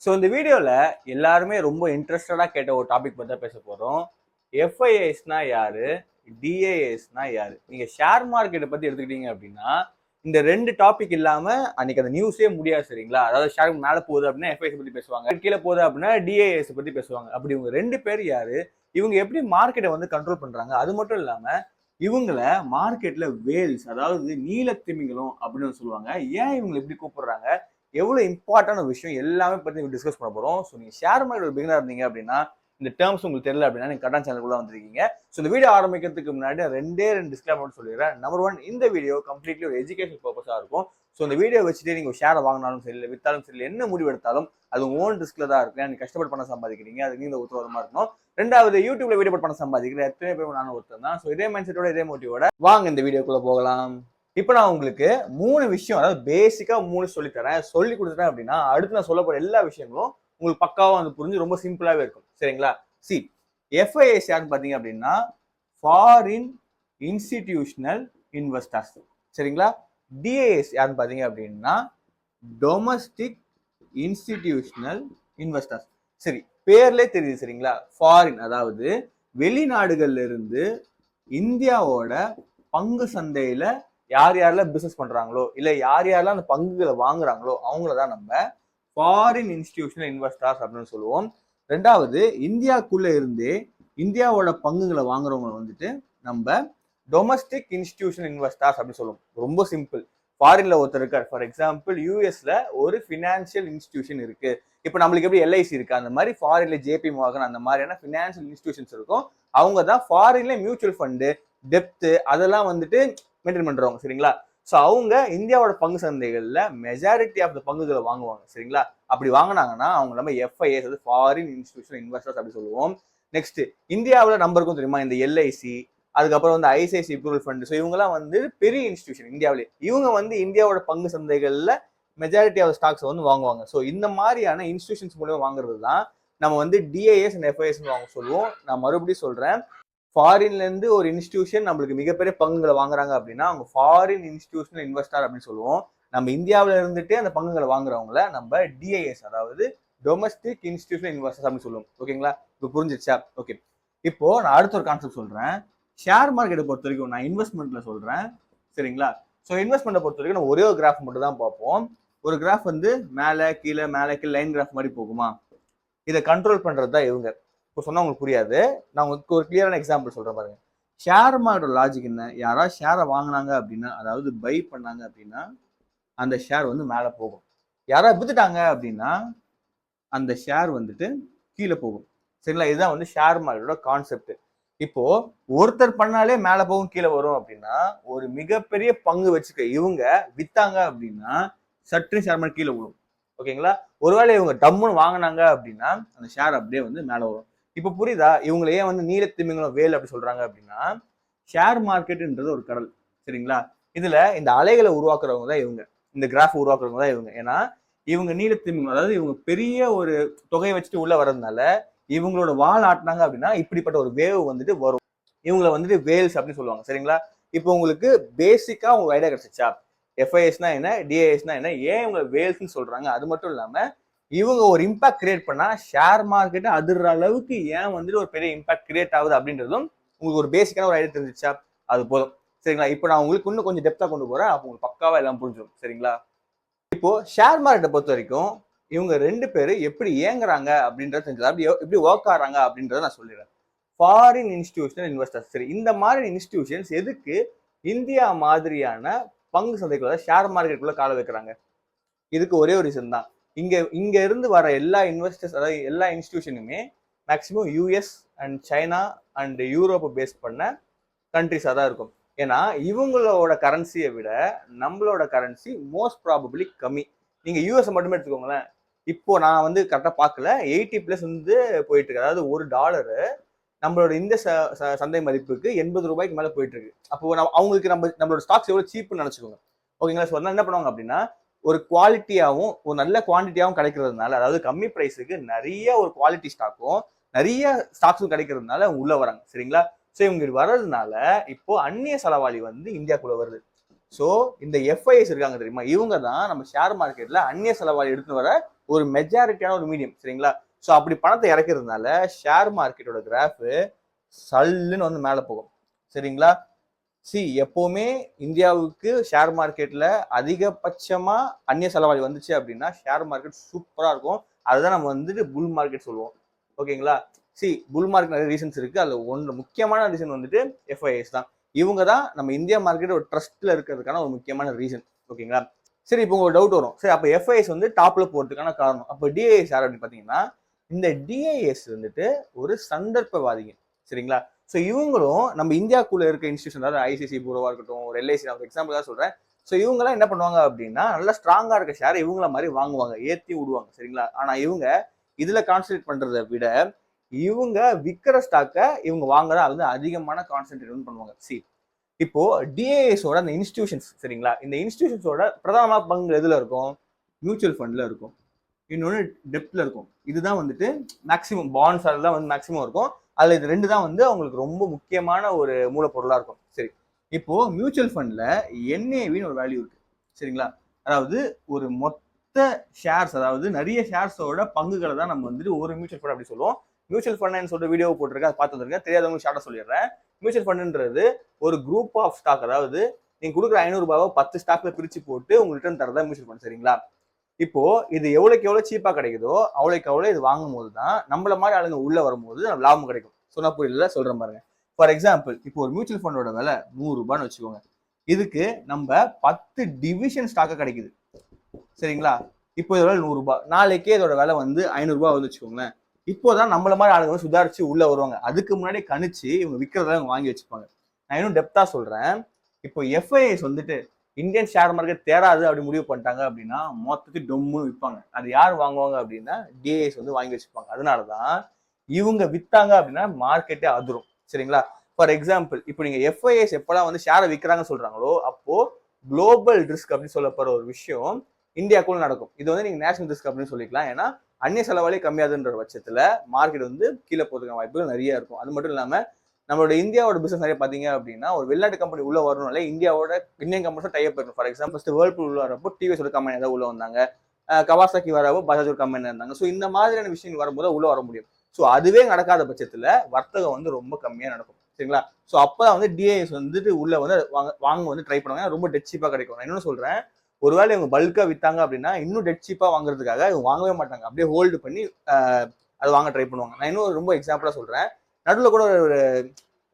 So இந்த வீடியோவில் எல்லாருமே ரொம்ப இன்ட்ரெஸ்டடாக கேட்ட ஒரு டாபிக் பற்றி தான் பேச போகிறோம். எஃப்ஐஎஸ்னா யாரு, டிஏஎஸ்னா யாரு? நீங்கள் ஷேர் மார்க்கெட்டை பற்றி எடுத்துக்கிட்டீங்க அப்படின்னா இந்த ரெண்டு டாபிக் இல்லாமல் அன்னைக்கு அந்த நியூஸே முடியாது, சரிங்களா? அதாவது ஷேர் மேலே போகுது அப்படின்னா எஃப்ஐஎஸ் பற்றி பேசுவாங்க, கீழே போகுது அப்படின்னா டிஏஎஸ் பற்றி பேசுவாங்க. அப்படி இவங்க ரெண்டு பேர் யாரு, இவங்க எப்படி மார்க்கெட்டை வந்து கண்ட்ரோல் பண்ணுறாங்க, அது மட்டும் இல்லாமல் இவங்கள மார்க்கெட்டில் வேல்ஸ், அதாவது நீலத்திமிங்கலம் அப்படின்னு சொல்லுவாங்க. ஏன் இவங்களை எப்படி கூப்பிடுறாங்க, எவ்வளவு இம்பார்ட்டான விஷயம் எல்லாமே பற்றி டிஸ்கஸ் பண்ண போறோம். ஸோ நீங்க ஷேர் மார்க்கெட் பிகினர் இருந்தீங்க அப்படின்னா இந்த டேர்ம்ஸ் உங்களுக்கு தெரியல அப்படின்னா நீங்க கடன் சேனலுக்குள்ள வந்திருக்கீங்க. ஸோ இந்த வீடியோ ஆரம்பிக்கிறதுக்கு முன்னாடி ரெண்டு டிஸ்க்ளைமர் சொல்லிடுறேன். நம்பர் 1, இந்த வீடியோ கம்ப்ளீட்லி ஒரு எஜுகேஷன் பர்பஸா இருக்கும். ஸோ இந்த வீடியோ வச்சுட்டு நீங்க ஷேரை வாங்கினாலும் சரி, இல்லை வித்தாலும் சரி, என்ன முடிவு எடுத்தாலும் அது ஓன் ரிஸ்க்ல தான் இருக்கு. நீங்க கஷ்டப்பட்டு பணம் சம்பாதிக்கிறீங்க, அதுக்கு நீங்க உத்தரவாதமா இருக்கணும். ரெண்டாவது, யூடியூப்ல வீடியோ பணம் சம்பாதிக்கிற எத்தனை பேர் நானும் ஒருத்தர் தான். ஸோ இதே மைண்ட் செட்டோட இதே மோட்டிவோட வாங்க இந்த வீடியோக்குள்ள போகலாம். இப்போ நான் உங்களுக்கு 3 விஷயம், அதாவது பேசிக்கா 3 சொல்லித்தரேன். சொல்லி கொடுத்துட்டேன் அப்படின்னா அடுத்து நான் சொல்ல போற எல்லா விஷயங்களும் உங்களுக்கு பக்காவா வந்து புரிஞ்சு ரொம்ப சிம்பிளாவே இருக்கும், சரிங்களா? எஃப்ஐஎஸ் யாருன்னு பாத்தீங்க அப்படின்னா ஃபாரின் இன்ஸ்டிடியூஷனல் இன்வெஸ்டர்ஸ், சரிங்களா? டிஏஎஸ் யாருன்னு பாத்தீங்க அப்படின்னா டொமஸ்டிக் இன்ஸ்டிடியூஷனல் இன்வெஸ்டர்ஸ். சரி, பேர்லே தெரியுது, சரிங்களா? ஃபாரின் அதாவது வெளிநாடுகள்ல இருந்து இந்தியாவோட பங்கு சந்தையில யார் யாரெல்லாம் பிசினஸ் பண்றாங்களோ, இல்ல யார் யாரெல்லாம் அந்த பங்குகளை வாங்குறாங்களோ அவங்களதான் நம்ம ஃபாரின் இன்ஸ்டிடியூஷனல் இன்வெஸ்டர்ஸ் அப்படின்னு சொல்லுவோம். ரெண்டாவது, இந்தியாவுக்குள்ள இருந்தே இந்தியாவோட பங்குகளை வாங்குறவங்க வந்துட்டு நம்ம டொமஸ்டிக் இன்ஸ்டிடியூஷனல் இன்வெஸ்டர்ஸ் அப்படின்னு சொல்லுவோம். ரொம்ப சிம்பிள். ஃபாரின்ல ஒருத்தர் இருக்கார், ஃபார் எக்ஸாம்பிள் யூஎஸ்ல ஒரு பினான்சியல் இன்ஸ்டிடியூஷன் இருக்கு. இப்போ நம்மளுக்கு எப்படி எல்ஐசி இருக்கு, அந்த மாதிரி ஃபாரின்ல ஜேபி மார்கன் அந்த மாதிரியான பினான்சியல் இன்ஸ்டிடியூஷன்ஸ் இருக்கும். அவங்க தான் ஃபாரின்ல மியூச்சுவல் ஃபண்டு, டெப்த் அதெல்லாம் வந்துட்டு மெயின்டைன் பண்றவங்க, சரிங்களா? ஸோ அவங்க இந்தியாவோட பங்கு சந்தைகள்ல மெஜாரிட்டி ஆஃப் த பங்குகளை வாங்குவாங்க, சரிங்களா? அப்படி வாங்கினாங்கன்னா அவங்க நம்ம எஃப்ஐஎஸ், அது ஃபாரின் இன்ஸ்டிடியூஷனல் இன்வெஸ்டர்ஸ் அப்படி சொல்லுவோம். நெக்ஸ்ட், இந்தியாவில் நம்பருக்கும் தெரியுமா இந்த எல்ஐசி, அதுக்கப்புறம் வந்து ஐசிஐசி மியூச்சுவல் ஃபண்ட். ஸோ இவங்கெல்லாம் வந்து பெரிய இன்ஸ்டிடியூஷன் இந்தியாவிலே. இவங்க வந்து இந்தியாவோட பங்கு சந்தைகள்ல மெஜாரிட்டி ஆஃப் ஸ்டாக்ஸ் வந்து வாங்குவாங்க. ஸோ இந்த மாதிரியான இன்ஸ்டிடியூஷன்ஸ் மூலமா வாங்குறது தான் நம்ம வந்து டிஐஎஸ் அண்ட் எஃப்ஐஎஸ் வாங்க சொல்லுவோம். நான் மறுபடியும் சொல்றேன், ஃபாரின்ல இருந்து ஒரு இன்ஸ்டிடியூஷன் நம்மளுக்கு மிகப்பெரிய பங்குகளை வாங்குறாங்க அப்படின்னா அவங்க ஃபாரின் இன்ஸ்டிடியூஷனல் இன்வெஸ்டர் அப்படின்னு சொல்லுவோம். நம்ம இந்தியாவில இருந்துட்டு அந்த பங்குகளை வாங்குறவங்கள நம்ம டிஐஎஸ், அதாவது டொமஸ்டிக் இன்ஸ்டிடியூஷனல் இன்வெஸ்டர்ஸ் அப்படின்னு சொல்லுவோம். ஓகேங்களா? இப்போ புரிஞ்சிருச்சா? ஓகே. இப்போ நான் அடுத்த ஒரு கான்செப்ட் சொல்றேன். ஷேர் மார்க்கெட்டை பொறுத்த வரைக்கும் நான் இன்வெஸ்ட்மெண்ட்ல சொல்றேன், சரிங்களா? ஸோ இன்வெஸ்ட்மெண்ட்டை பொறுத்த வரைக்கும் நான் ஒரே ஒரு கிராஃப் மட்டும் தான் பார்ப்போம். ஒரு கிராஃப் வந்து மேலே கீழே லைன் கிராஃப் மாதிரி போகுமா, இதை கண்ட்ரோல் பண்றது தான் இவங்க. இப்போ சொன்னா உங்களுக்கு புரியாது, நான் உங்களுக்கு ஒரு கிளியரான எக்ஸாம்பிள் சொல்றேன் பாருங்க. ஷேர் மார்க்கெட் லாஜிக் என்ன, யாராவது ஷேரை வாங்கினாங்க அப்படின்னா, அதாவது பை பண்ணாங்க அப்படின்னா அந்த ஷேர் வந்து மேலே போகும். யாராவது வித்துட்டாங்க அப்படின்னா அந்த ஷேர் வந்துட்டு கீழே போகும், சரிங்களா? இதுதான் வந்து ஷேர் மார்க்கெட்டோட கான்செப்ட். இப்போ ஒருத்தர் பண்ணாலே மேலே போகும் கீழே வரும் அப்படின்னா ஒரு மிகப்பெரிய பங்கு வச்சுக்க இவங்க வித்தாங்க அப்படின்னா சற்று ஷேர் மார்க்கெட் கீழே விழும், ஓகேங்களா? ஒருவேளை இவங்க டம்முன்னு வாங்கினாங்க அப்படின்னா அந்த ஷேர் அப்படியே வந்து மேலே வரும். இப்ப புரியுதா இவங்களை ஏன் வந்து நீலத்திமிங்கலம் வேல் அப்படி சொல்றாங்க அப்படின்னா, ஷேர் மார்க்கெட்ன்றது ஒரு கடல், சரிங்களா? இதுல இந்த அலைகளை உருவாக்குறவங்க தான் இவங்க, இந்த கிராஃப் உருவாக்குறவங்க தான் இவங்க. ஏன்னா இவங்க நீலத்திமிங்கலம், அதாவது இவங்க பெரிய ஒரு தொகையை வச்சுட்டு உள்ள வர்றதுனால இவங்களோட வால் ஆட்டினாங்க அப்படின்னா இப்படிப்பட்ட ஒரு வேவ் வந்துட்டு வரும். இவங்களை வந்துட்டு வேல்ஸ் அப்படின்னு சொல்லுவாங்க, சரிங்களா? இப்போ உங்களுக்கு பேசிக்கா உங்க ஐடியா கிடைச்சிச்சா? எஃப்ஐஎஸ்னா என்ன, டிஐஎஸ்னா என்ன, ஏன் இவங்க வேல்ஸ்ன்னு சொல்றாங்க, அது மட்டும் இல்லாம இவங்க ஒரு இம்பாக்ட் கிரியேட் பண்ணா ஷேர் மார்க்கெட் அதிர்ற அளவுக்கு ஏன் வந்துட்டு ஒரு பெரிய இம்பாக்ட் கிரியேட் ஆகுது அப்படின்றதும் உங்களுக்கு ஒரு பேசிக்கான ஒரு ஐடியா தெரிஞ்சிச்சா? அது போதும், சரிங்களா? இப்போ நான் உங்களுக்கு இன்னும் கொஞ்சம் டெப்தா கொண்டு போறேன், அப்போ உங்களுக்கு பக்காவா எல்லாம் புரிஞ்சிடும், சரிங்களா? இப்போ ஷேர் மார்க்கெட்டை பொறுத்த வரைக்கும் இவங்க ரெண்டு பேரு எப்படி இயங்குறாங்க அப்படின்றத தெரிஞ்சது, அப்படி எப்படி ஒர்க் ஆகிறாங்க அப்படின்றத நான் சொல்லிடுறேன். ஃபாரின் இன்ஸ்டிடியூஷனல் இன்வெஸ்டர்ஸ், சரி, இந்த மாதிரி இன்ஸ்டிடியூஷன்ஸ் எதுக்கு இந்தியா மாதிரியான பங்கு சந்தைக்குள்ள ஷேர் மார்க்கெட்டுக்குள்ள கால வைக்கிறாங்க? இதுக்கு ஒரே ஒரு ரீசன் தான். இங்க இருந்து வர எல்லா இன்வெஸ்டர்ஸ், அதாவது எல்லா இன்ஸ்டிடியூஷனுமே maximum US and China and யூரோப்பை பேஸ் பண்ண கண்ட்ரிஸாக தான் இருக்கும். ஏன்னா இவங்களோட கரன்சியை விட நம்மளோட கரன்சி மோஸ்ட் ப்ராபபிளி கம்மி. நீங்க யூஎஸ் மட்டுமே எடுத்துக்கோங்களேன். இப்போ நான் வந்து கரெக்டாக பார்க்கல, 80+ வந்து போயிட்டு இருக்கு. அதாவது $1 நம்மளோட இந்த சந்தை மதிப்புக்கு 80 ரூபாய்க்கு மேலே போயிட்டு இருக்கு. அப்போ அவங்களுக்கு நம்மளோட ஸ்டாக்ஸ் எவ்வளவு சீப்னு நினைச்சுக்கோங்க, ஓகேங்களா? ஸோ என்ன பண்ணுவாங்க அப்படின்னா ஒரு குவாலிட்டியாகவும் ஒரு நல்ல குவான்டிட்டியாகவும் கிடைக்கிறதுனால, அதாவது கம்மி பிரைஸுக்கு நிறைய ஒரு குவாலிட்டி ஸ்டாக்கும் நிறைய ஸ்டாக்ஸும் கிடைக்கிறதுனால அவங்க உள்ள வராங்க, சரிங்களா? ஸோ இவங்க வர்றதுனால இப்போ அந்நிய செலவாளி வந்து இந்தியாக்குள்ள வருது. ஸோ இந்த எஃப்ஐஎஸ் இருக்காங்க தெரியுமா, இவங்க தான் நம்ம ஷேர் மார்க்கெட்ல அந்நிய செலவாளி எடுத்துன்னு வர ஒரு மெஜாரிட்டியான ஒரு மீடியம் சரிங்களா. ஸோ அப்படி பணத்தை இறக்கிறதுனால ஷேர் மார்க்கெட்டோட கிராஃப் சல்லுன்னு வந்து மேலே போகும் சரிங்களா. எப்பவுமே இந்தியாவுக்கு ஷேர் மார்க்கெட்ல அதிகபட்சமா அந்நிய செலவாளி வந்துச்சு அப்படின்னா ஷேர் மார்க்கெட் சூப்பரா இருக்கும். அதுதான் நம்ம வந்துட்டு புல் மார்க்கெட் சொல்லுவோம் ஓகேங்களா. புல் மார்க்கெட் நிறைய ரீசன்ஸ் இருக்கு. அதுல ஒன்று முக்கியமான ரீசன் வந்துட்டு எஃப்ஐஎஸ் தான். இவங்க தான் நம்ம இந்தியா மார்க்கெட் ஒரு ட்ரஸ்ட்ல இருக்கிறதுக்கான ஒரு முக்கியமான ரீசன் ஓகேங்களா. சரி, இப்போ உங்களுக்கு டவுட் வரும், சரி அப்போ எஃப்ஐஎஸ் வந்து டாப்ல போறதுக்கான காரணம், அப்போ டிஐஎஸ் யார் அப்படின்னு பாத்தீங்கன்னா, இந்த டிஐஎஸ் வந்துட்டு ஒரு சந்தர்ப்பவாதிங்க சரிங்களா. ஸோ இவங்களும் நம்ம இந்தியாவுக்குள்ள இருக்க இன்ஸ்டியூஷன், அதாவது ஐசிசி பூரோவா இருக்கட்டும், ஒரு எல்ஐசி, நான் எக்ஸாம்பிள் தான் சொல்றேன். ஸோ இவங்கெல்லாம் என்ன பண்ணுவாங்க அப்படின்னா, நல்லா ஸ்ட்ராங்கா இருக்க ஷேர் இவங்கள மாதிரி வாங்குவாங்க, ஏற்றி விடுவாங்க சரிங்களா. ஆனா இவங்க இதுல கான்சென்ட்ரேட் பண்றதை விட இவங்க விற்கிற ஸ்டாக்கை இவங்க வாங்குறதா வந்து அதிகமான கான்சென்ட்ரேட் பண்ணுவாங்க. இப்போ டிஏஎஸோட அந்த இன்ஸ்டிடியூஷன்ஸ் சரிங்களா, இந்த இன்ஸ்டிடியூஷன்ஸோட பிரதான பங்கு எதுல இருக்கும்? மியூச்சுவல் ஃபண்ட்ல இருக்கும், இன்னொன்று டெப்ட்ல இருக்கும். இதுதான் வந்துட்டு மேக்சிமம் பாண்ட்ஸ் தான் வந்து மேக்சிமம் இருக்கும். அதுல இது ரெண்டு தான் வந்து அவங்களுக்கு ரொம்ப முக்கியமான ஒரு மூலப்பொருளா இருக்கும். சரி, இப்போ மியூச்சுவல் ஃபண்ட்ல என்ஏவின்னு ஒரு வேல்யூ இருக்கு சரிங்களா. அதாவது ஒரு மொத்த ஷேர்ஸ், அதாவது நிறைய ஷேர்ஸோட பங்குகளை தான் நம்ம வந்துட்டு ஒரு மியூச்சுவல் ஃபண்ட் அப்படி சொல்லுவோம். மியூச்சுவல் ஃபண்ட் சொல்லிட்டு வீடியோ போட்டிருக்கேன், அதை பார்த்து வந்துருக்கேன். தெரியாதவங்க ஷார்ட்டா சொல்லிடுறேன். மியூச்சுவல் ஃபண்டுன்றது ஒரு குரூப் ஆஃப் ஸ்டாக், அதாவது நீங்க கொடுக்குற 500 ரூபாவை 10 ஸ்டாக்ல பிரிச்சு போட்டு உங்களுக்கு ரிட்டர்ன் தரதா மியூச்சுவல் ஃபண்ட் சரிங்களா. இப்போ இது எவ்வளவுக்கு எவ்வளவு சீப்பா கிடைக்குதோ அவ்வளோக்கு அவ்வளோ இது வாங்கும் போது தான் நம்மள மாதிரி ஆளுங்க உள்ள வரும்போது லாபம் கிடைக்கும். சொன்னா புரியல, சொல்றேன் பாருங்க. ஃபார் எக்ஸாம்பிள், இப்போ ஒரு மியூச்சுவல் ஃபண்டோட விலை 100 ரூபான்னு வச்சுக்கோங்க. இதுக்கு நம்ம 10 டிவிஷன் ஸ்டாக்கா கிடைக்குது சரிங்களா. இப்போ இதோட 100 ரூபாய், நாளைக்கே இதோட விலை வந்து 500 ரூபாய் வந்து வச்சுக்கோங்களேன். இப்போதான் நம்மள மாதிரி ஆளுங்க சுதாரிச்சு உள்ள வருவாங்க. அதுக்கு முன்னாடி கணிச்சு இவங்க விற்கிறத இவங்க வாங்கி வச்சுப்பாங்க. நான் இன்னும் டெப்தா சொல்றேன். இப்போ எஃப்ஐஎஸ் வந்துட்டு இந்தியன் ஷேர் மார்க்கெட் தேராது அப்படி முடிவு பண்ணிட்டாங்க அப்படின்னா மொத்தத்துக்கு டொம்முன்னு விற்பாங்க. அது யார் வாங்குவாங்க அப்படின்னா டிஏஎஸ் வந்து வாங்கி வச்சுப்பாங்க. அதனாலதான் இவங்க வித்தாங்க அப்படின்னா மார்க்கெட்டே அதிரும் சரிங்களா. ஃபார் எக்ஸாம்பிள், இப்போ நீங்க எஃப்ஐஎஸ் எப்பெல்லாம் வந்து ஷேரை விற்கிறாங்கன்னு சொல்றாங்களோ அப்போ குளோபல் ரிஸ்க் அப்படின்னு சொல்லப்படுற ஒரு விஷயம் இந்தியாவுக்குள்ள நடக்கும். இது வந்து நீங்க நேஷனல் ரிஸ்க் அப்படின்னு சொல்லிக்கலாம். ஏன்னா அந்நிய செலவாலே கம்மியாதுன்ற பட்சத்துல மார்க்கெட் வந்து கீழே போறதுக்கான வாய்ப்புகள் நிறைய இருக்கும். அது மட்டும் இல்லாம நம்மளோட இந்தியாவோட பிசினஸ் நிறைய பாத்தீங்க அப்படின்னா, ஒரு வெளிநாட்டு கம்பெனி உள்ள வரணும்னால இந்தியன் கம்பெனிஸ் டைப் இருக்கும். ஃபார் எக்ஸாம்பிள், ஃபர்ஸ்ட் வேர்ல்பூல் உள்ள வரப்போ டிவிஎஸ் ஒரு கம்பெனி ஏதாவது உள்ள வந்தாங்க, கவாசாக்கி வரப்போ பஜாஜ் ஒரு கம்பெனி இருந்தாங்க. ஸோ இந்த மாதிரியான விஷயங்கள் வரும்போது உள்ள வர முடியும். ஸோ அதுவே நடக்காத பட்சத்துல வர்த்தகம் வந்து ரொம்ப கம்மியா நடக்கும் சரிங்களா. ஸோ அப்பதான் வந்து டிஐஎஸ் வந்துட்டு உள்ள வந்து வாங்க வந்து ட்ரை பண்ணுவாங்க. ரொம்ப டெட் சீப்பா கிடைக்கும். நான் இன்னொன்னு சொல்றேன், ஒருவேளை இவங்க பல்கா வித்தாங்க அப்படின்னா இன்னும் டெட் சீப்பா வாங்குறதுக்காக இவங்க வாங்கவே மாட்டாங்க, அப்படியே ஹோல்டு பண்ணி அதை வாங்க ட்ரை பண்ணுவாங்க. நான் இன்னும் ரொம்ப எக்ஸாம்பிளா சொல்றேன். நடுவில் கூட ஒரு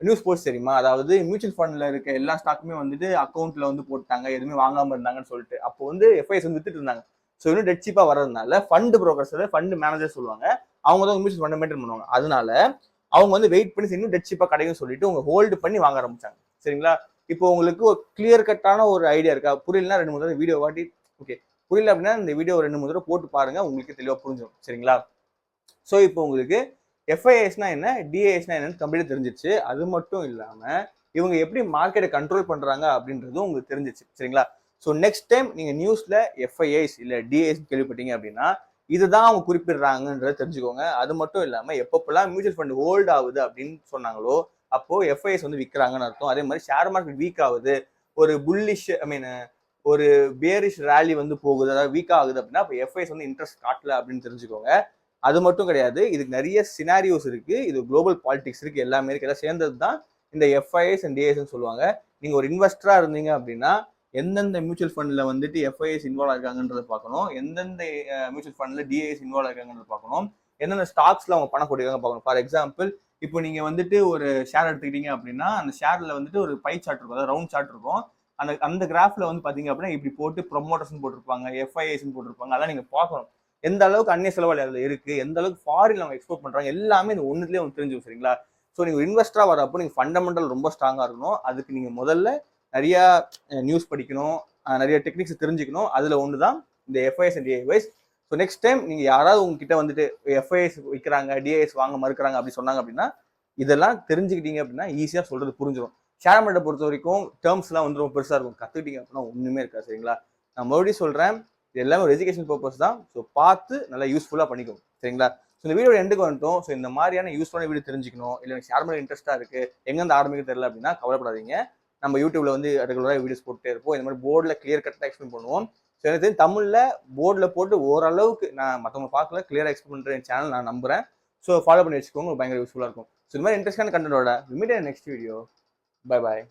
நியூஸ் போஸ்ட் தெரியுமா, அதாவது மியூச்சுவல் ஃபண்ட்ல இருக்க எல்லா ஸ்டாக்குமே வந்துட்டு அக்கௌண்ட்ல வந்து போட்டாங்க, எதுவுமே வாங்காம இருந்தாங்கன்னு சொல்லிட்டு. அப்போ வந்து எஃப்ஐஎஸ் வந்து வித்துட்டு இருந்தாங்க. ஸோ இன்னும் டெட் சீப்பா வர்றதுனால ஃபண்ட் புரோக்கர்ஸ், ஃபண்ட் மேனேஜர் சொல்லுவாங்க, அவங்க தான் மியூச்சுவல் ஃபண்ட் மெயின்டைன் பண்ணுவாங்க. அதனால அவங்க வந்து வெயிட் பண்ணி இன்னும் டெட் சீப்பா கிடைக்கும் சொல்லிட்டு அவங்க ஹோல்டு பண்ணி வாங்க ஆரம்பிச்சாங்க சரிங்களா. இப்போ உங்களுக்கு ஒரு கிளியர் கட்டான ஒரு ஐடியா இருக்கா? புரியலன்னா 2-3 தடவை வீடியோ வாட்டி, ஓகே புரியல அப்படின்னா இந்த வீடியோ 2-3 தடவை போட்டு பாருங்க, உங்களுக்கு தெளிவா புரிஞ்சிடும் சரிங்களா. ஸோ இப்போ உங்களுக்கு எஃப்ஐஎஸ்னா என்ன, டிஏஎஸ்னா என்னன்னு கம்ப்ளீட்டா தெரிஞ்சிச்சு. அது மட்டும் இல்லாம இவங்க எப்படி மார்க்கெட்டை கண்ட்ரோல் பண்றாங்க அப்படின்றதும் உங்களுக்கு தெரிஞ்சிச்சு சரிங்களா. ஸோ நெக்ஸ்ட் டைம் நீங்க நியூஸ்ல எஃப்ஐஎஸ் இல்ல டிஏஎஸ் கேள்விப்பட்டீங்க அப்படின்னா இதுதான் அவங்க குறிப்பிடுறாங்கன்றத தெரிஞ்சுக்கோங்க. அது மட்டும் இல்லாம எப்பப்பெல்லாம் மியூச்சுவல் ஃபண்ட் ஹோல்ட் ஆகுது அப்படின்னு சொன்னாங்களோ அப்போ எஃப்ஐஎஸ் வந்து விற்கிறாங்கன்னு அர்த்தம். அதே மாதிரி ஷேர் மார்க்கெட் வீக் ஆகுது, ஒரு புல்லிஷ் ஒரு பேரிஷ் ரேலி வந்து போகுது, அதாவது வீக் ஆகுது அப்படின்னா அப்போ எஃப்ஐஎஸ் வந்து இன்ட்ரெஸ்ட் காட்டல அப்படின்னு தெரிஞ்சுக்கோங்க. அது மட்டும் கிடையாது, இதுக்கு நிறைய சினாரியோஸ் இருக்கு, இது குளோபல் பாலிடிக்ஸ் இருக்கு, எல்லாமே இருக்கு, எல்லாம் சேர்ந்தது தான் இந்த எஃப்ஐஎஸ் அண்ட் டிஏஎஸ் சொல்லுவாங்க. நீங்க ஒரு இன்வெஸ்டரா இருந்தீங்க அப்படின்னா எந்தெந்த மியூச்சுவல் ஃபண்ட்ல வந்துட்டு எஃப்ஐஎஸ் இன்வால்வ் ஆயிருக்காங்கன்றத பார்க்கணும், எந்தெந்த மியூச்சுவல் ஃபண்ட்ல டிஏஎஸ் இன்வால்வ் ஆயிருக்காங்கன்றத பார்க்கணும், எந்தெந்த ஸ்டாக்ஸ்ல அவங்க பணம் கொடுக்காங்க பார்க்கணும். ஃபார் எக்ஸாம்பிள், இப்போ நீங்க வந்துட்டு ஒரு ஷேர் எடுத்துக்கிட்டீங்க அப்படின்னா அந்த ஷேர்ல வந்துட்டு ஒரு பை சார்ட் இருக்கும், அதாவது ரவுண்ட் சார்ட் இருக்கும். அந்த கிராஃப்ல வந்து பாத்தீங்க அப்படின்னா இப்படி போட்டு ப்ரொமோட்டர்ஸ் போட்டிருப்பாங்க, எஃப்ஐஎஸ் போட்டிருப்பாங்க. அதெல்லாம் நீங்க பார்க்கணும் எந்த அளவுக்கு அந்நிய செலவாளி அதுல இருக்கு, எந்த அளவுக்கு ஃபாரின் அவங்க எக்ஸ்போர்ட் பண்றாங்க, எல்லாமே இந்த ஒண்ணுலயே உங்களுக்கு தெரிஞ்சு சரிங்களா. ஸோ நீங்க இன்வெஸ்டரா வரப்போ நீங்க ஃபண்டமெண்டல் ரொம்ப ஸ்ட்ராங்கா இருக்கணும். அதுக்கு நீங்க முதல்ல நிறைய நியூஸ் படிக்கணும், நிறைய டெக்னிக்ஸ் தெரிஞ்சுக்கணும். அதுல ஒண்ணுதான் இந்த FIs and DIS. So next time நீங்க யாராவது உங்ககிட்ட வந்துட்டு எஃப்ஐஎஸ் விற்கிறாங்க, டிஐஎஸ் வாங்க மறுக்கிறாங்க அப்படி சொன்னாங்க அப்படின்னா இதெல்லாம் தெரிஞ்சுக்கிட்டீங்க அப்படின்னா ஈஸியா சொல்றது புரிஞ்சிடும். ஷேர் மார்க்கெட்டை பொறுத்த வரைக்கும் டேர்ம்ஸ் எல்லாம் வந்து ரொம்ப பெருசா இருக்கும், கத்துக்கிட்டீங்க அப்படின்னா ஒண்ணுமே இருக்காது சரிங்களா. நான் மறுபடியும் சொல்றேன், இது எல்லாமே ஒரு எஜுகேஷன் பர்பஸ் தான். ஸோ பார்த்து நல்லா யூஸ்ஃபுல்லா பண்ணிக்கணும் சரிங்களா. ஸோ இந்த வீடியோ எண்டுக்கு வந்துட்டோம். ஸோ இந்த மாதிரியான யூஸ்ஃபுல்லான வீடியோ தெரிஞ்சுக்கணும், இல்லை எனக்கு ஷேர் மார்க்கெட் இன்ட்ரெஸ்டா இருக்கு, எங்கேருந்து ஆரம்பிக்க தெரியல அப்படின்னா கவலைப்படாதீங்க. நம்ம யூடியூப்ல வந்து ரெகுலராக வீடியோஸ் போட்டுட்டே இருப்போம். இந்த மாதிரி போர்டில் கிளியர் கட்டாக எக்ஸ்பிளைன் பண்ணுவோம். ஸோ எனக்கு தெரிஞ்சு தமிழில் போர்டில் போட்டு ஓரளவுக்கு நான் மற்றவங்க பார்க்கல கிளியராக எக்ஸ்பிளைன் பண்ணுற என் சேனல் நான் நம்புகிறேன். ஸோ ஃபாலோ பண்ணி வச்சுக்கோங்க, பயங்கர யூஸ்ஃபுல்லாக இருக்கும். ஸோ இந்த மாதிரி இன்ட்ரெஸ்டான கண்டென்ட்டோட மீட் நெக்ஸ்ட் வீடியோ. பை பாய்.